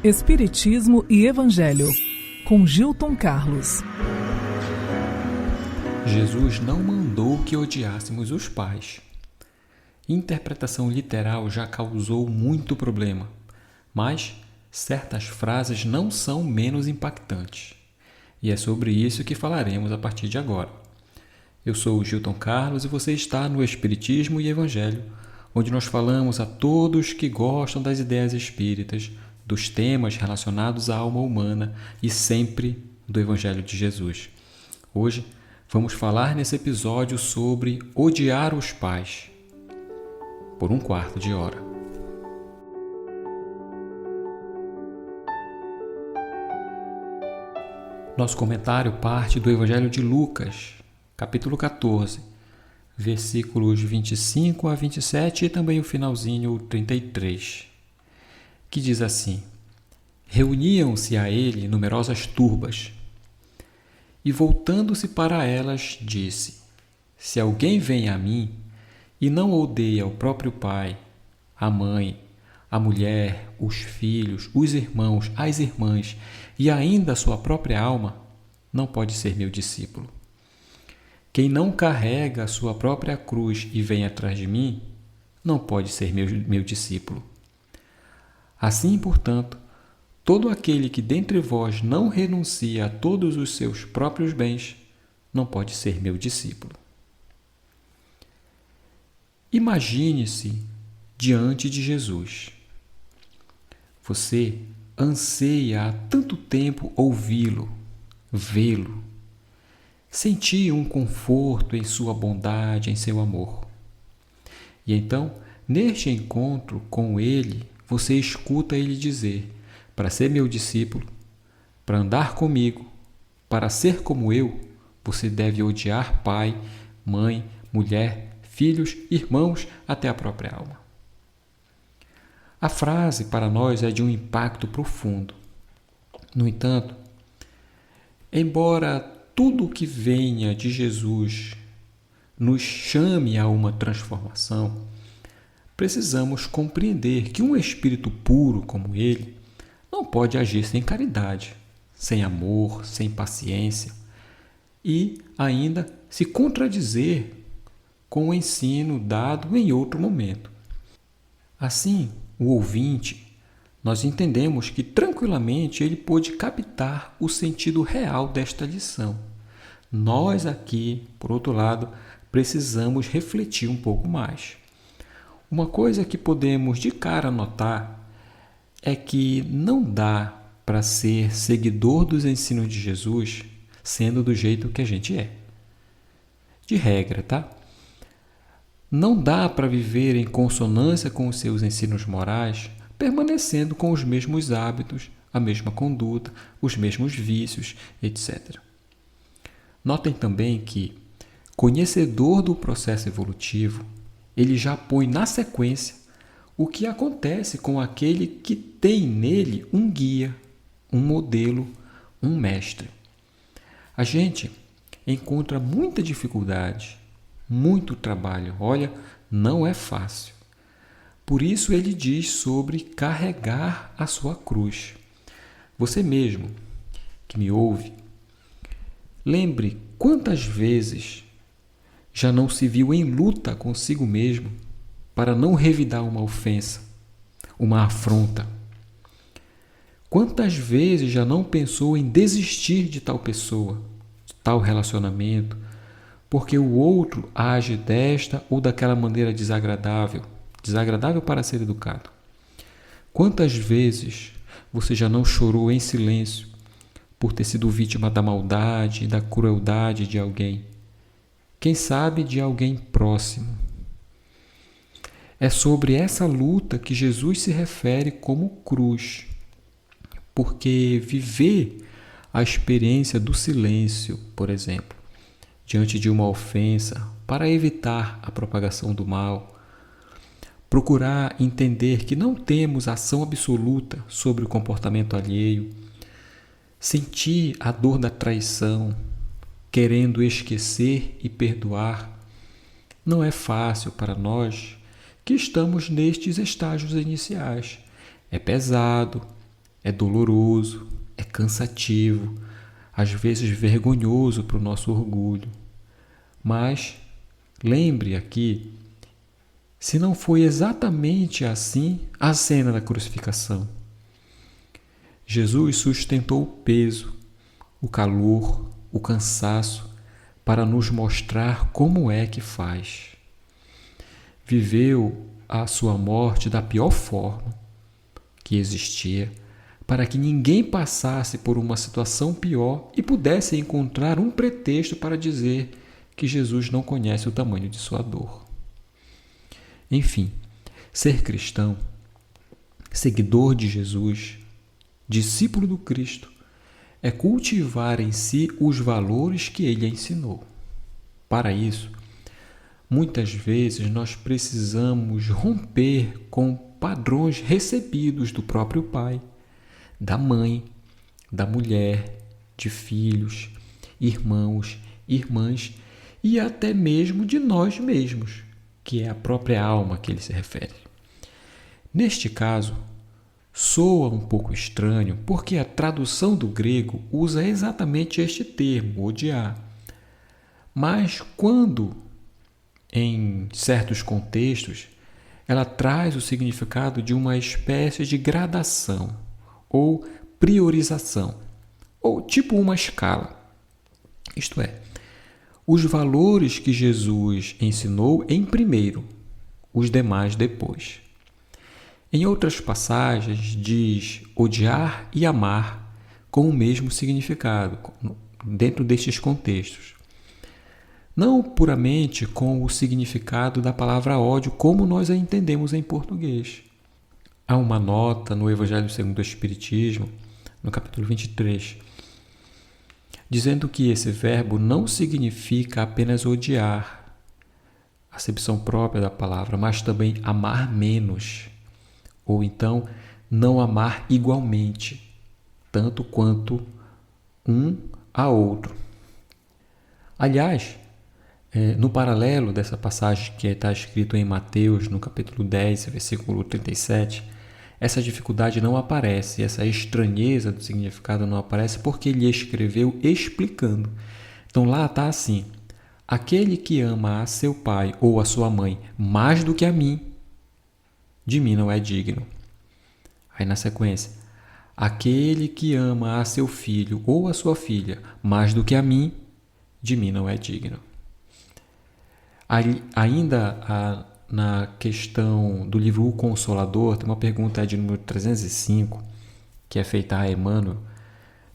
Espiritismo e Evangelho, com Gilton Carlos. Jesus não mandou que odiássemos os pais. Interpretação literal já causou muito problema, mas certas frases não são menos impactantes. E é sobre isso que falaremos a partir de agora. Eu sou o Gilton Carlos e você está no Espiritismo e Evangelho, onde nós falamos a todos que gostam das ideias espíritas, dos temas relacionados à alma humana e sempre do Evangelho de Jesus. Hoje vamos falar nesse episódio sobre odiar os pais, por um quarto de hora. Nosso comentário parte do Evangelho de Lucas, capítulo 14, versículos 25 a 27 e também o finalzinho 33, que diz assim: Reuniam-se a ele numerosas turbas, e voltando-se para elas, disse: Se alguém vem a mim e não odeia o próprio pai, a mãe, a mulher, os filhos, os irmãos, as irmãs e ainda a sua própria alma, não pode ser meu discípulo. Quem não carrega a sua própria cruz e vem atrás de mim, não pode ser meu discípulo. Assim, portanto, todo aquele que dentre vós não renuncia a todos os seus próprios bens, não pode ser meu discípulo. Imagine-se diante de Jesus. Você anseia há tanto tempo ouvi-lo, vê-lo, sentir um conforto em sua bondade, em seu amor. E então, neste encontro com ele, você escuta ele dizer: para ser meu discípulo, para andar comigo, para ser como eu, você deve odiar pai, mãe, mulher, filhos, irmãos, até a própria alma. A frase para nós é de um impacto profundo. No entanto, embora tudo o que venha de Jesus nos chame a uma transformação, precisamos compreender que um espírito puro como ele não pode agir sem caridade, sem amor, sem paciência e ainda se contradizer com o ensino dado em outro momento. Assim, o ouvinte, nós entendemos que tranquilamente ele pôde captar o sentido real desta lição. Nós aqui, por outro lado, precisamos refletir um pouco mais. Uma coisa que podemos de cara notar é que não dá para ser seguidor dos ensinos de Jesus sendo do jeito que a gente é. De regra, tá? Não dá para viver em consonância com os seus ensinos morais, permanecendo com os mesmos hábitos, a mesma conduta, os mesmos vícios, etc. Notem também que, conhecedor do processo evolutivo, ele já põe na sequência o que acontece com aquele que tem nele um guia, um modelo, um mestre. A gente encontra muita dificuldade, muito trabalho. Olha, não é fácil. Por isso ele diz sobre carregar a sua cruz. Você mesmo que me ouve, lembre quantas vezes já não se viu em luta consigo mesmo para não revidar uma ofensa, uma afronta. Quantas vezes já não pensou em desistir de tal pessoa, de tal relacionamento, porque o outro age desta ou daquela maneira desagradável para ser educado. Quantas vezes você já não chorou em silêncio por ter sido vítima da maldade e da crueldade de alguém? Quem sabe de alguém próximo? É sobre essa luta que Jesus se refere como cruz, porque viver a experiência do silêncio, por exemplo, diante de uma ofensa, para evitar a propagação do mal, procurar entender que não temos ação absoluta sobre o comportamento alheio, sentir a dor da traição, querendo esquecer e perdoar, não é fácil para nós que estamos nestes estágios iniciais. É pesado, é doloroso, é cansativo, às vezes vergonhoso para o nosso orgulho. Mas lembre aqui, se não foi exatamente assim a cena da crucificação. Jesus sustentou o peso, o calor, o cansaço, para nos mostrar como é que faz. Viveu a sua morte da pior forma que existia, para que ninguém passasse por uma situação pior e pudesse encontrar um pretexto para dizer que Jesus não conhece o tamanho de sua dor. Enfim, ser cristão, seguidor de Jesus, discípulo do Cristo, é cultivar em si os valores que ele ensinou. Para isso, muitas vezes nós precisamos romper com padrões recebidos do próprio pai, da mãe, da mulher, de filhos, irmãos, irmãs e até mesmo de nós mesmos, que é a própria alma que ele se refere. Neste caso, soa um pouco estranho porque a tradução do grego usa exatamente este termo, odiar. Mas quando, em certos contextos, ela traz o significado de uma espécie de gradação ou priorização, ou tipo uma escala. Isto é, os valores que Jesus ensinou em primeiro, os demais depois. Em outras passagens diz odiar e amar com o mesmo significado, dentro destes contextos. Não puramente com o significado da palavra ódio, como nós a entendemos em português. Há uma nota no Evangelho segundo o Espiritismo, no capítulo 23, dizendo que esse verbo não significa apenas odiar, acepção própria da palavra, mas também amar menos, ou então não amar igualmente, tanto quanto um a outro. Aliás, no paralelo dessa passagem que está escrito em Mateus, no capítulo 10, versículo 37, essa dificuldade não aparece, essa estranheza do significado não aparece porque ele escreveu explicando. Então lá está assim: aquele que ama a seu pai ou a sua mãe mais do que a mim, de mim não é digno. Aí na sequência: aquele que ama a seu filho ou a sua filha mais do que a mim, de mim não é digno. Ainda na questão do livro O Consolador, tem uma pergunta de número 305, que é feita a Emmanuel.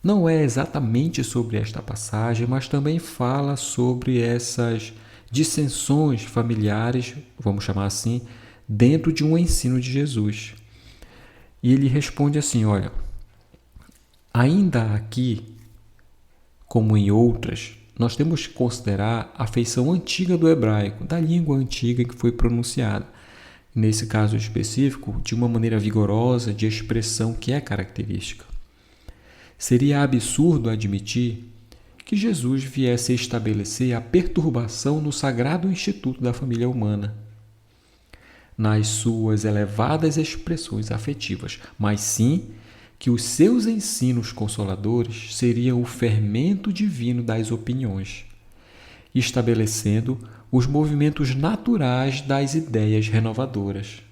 Não é exatamente sobre esta passagem, mas também fala sobre essas dissensões familiares, vamos chamar assim, dentro de um ensino de Jesus. E ele responde assim, olha, ainda aqui, como em outras, nós temos que considerar a feição antiga do hebraico, da língua antiga que foi pronunciada. Nesse caso específico, de uma maneira vigorosa de expressão que é característica. Seria absurdo admitir que Jesus viesse estabelecer a perturbação no sagrado instituto da família humana, nas suas elevadas expressões afetivas, mas sim que os seus ensinos consoladores seriam o fermento divino das opiniões, estabelecendo os movimentos naturais das ideias renovadoras,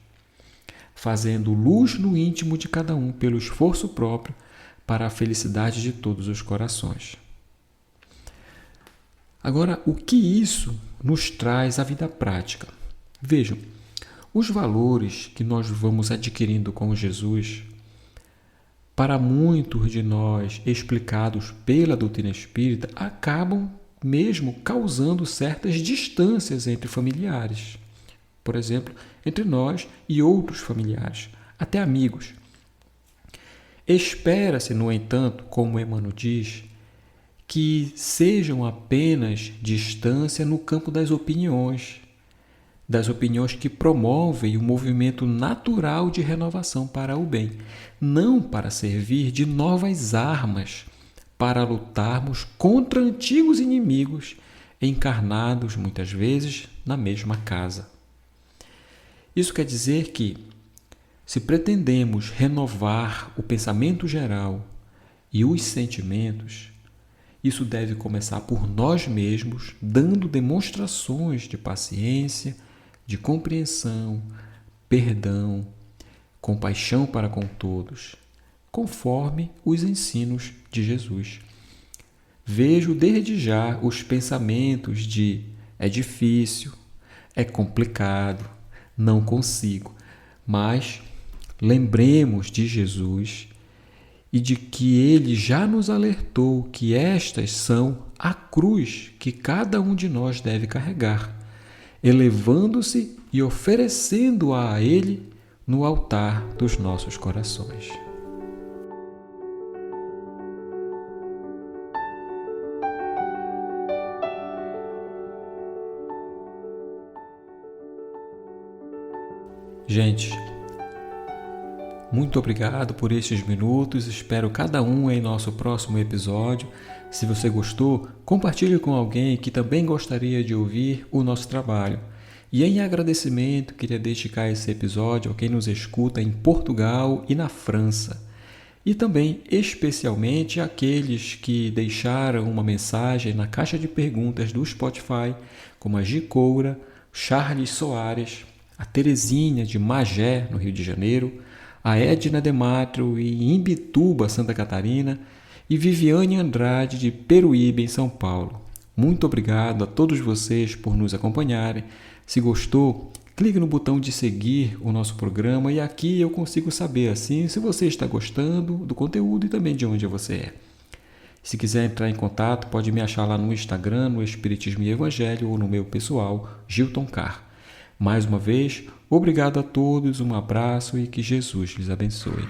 fazendo luz no íntimo de cada um pelo esforço próprio para a felicidade de todos os corações. Agora, o que isso nos traz à vida prática? Vejam, os valores que nós vamos adquirindo com Jesus, para muitos de nós explicados pela doutrina espírita, acabam mesmo causando certas distâncias entre familiares. Por exemplo, entre nós e outros familiares, até amigos. Espera-se, no entanto, como Emmanuel diz, que sejam apenas distância no campo das opiniões que promovem o movimento natural de renovação para o bem, não para servir de novas armas para lutarmos contra antigos inimigos encarnados, muitas vezes, na mesma casa. Isso quer dizer que Se pretendemos renovar o pensamento geral e os sentimentos, isso deve começar por nós mesmos, dando demonstrações de paciência, de compreensão, perdão, compaixão para com todos, conforme os ensinos de Jesus. Vejo desde já os pensamentos de é difícil, é complicado, não consigo, mas lembremos de Jesus e de que ele já nos alertou que estas são a cruz que cada um de nós deve carregar, elevando-se e oferecendo-a a ele no altar dos nossos corações. Gente, muito obrigado por estes minutos, espero cada um em nosso próximo episódio. Se você gostou, compartilhe com alguém que também gostaria de ouvir o nosso trabalho. E em agradecimento, queria dedicar esse episódio a quem nos escuta em Portugal e na França. E também, especialmente, àqueles que deixaram uma mensagem na caixa de perguntas do Spotify, como a Gicoura, Charles Soares, a Terezinha de Magé, no Rio de Janeiro, a Edna Dematrio em Imbituba, Santa Catarina, e Viviane Andrade de Peruíbe, em São Paulo. Muito obrigado a todos vocês por nos acompanharem. Se gostou, clique no botão de seguir o nosso programa e aqui eu consigo saber assim se você está gostando do conteúdo e também de onde você é. Se quiser entrar em contato, pode me achar lá no Instagram, no Espiritismo e Evangelho, ou no meu pessoal, Gilton Carr. Mais uma vez, obrigado a todos, um abraço e que Jesus lhes abençoe.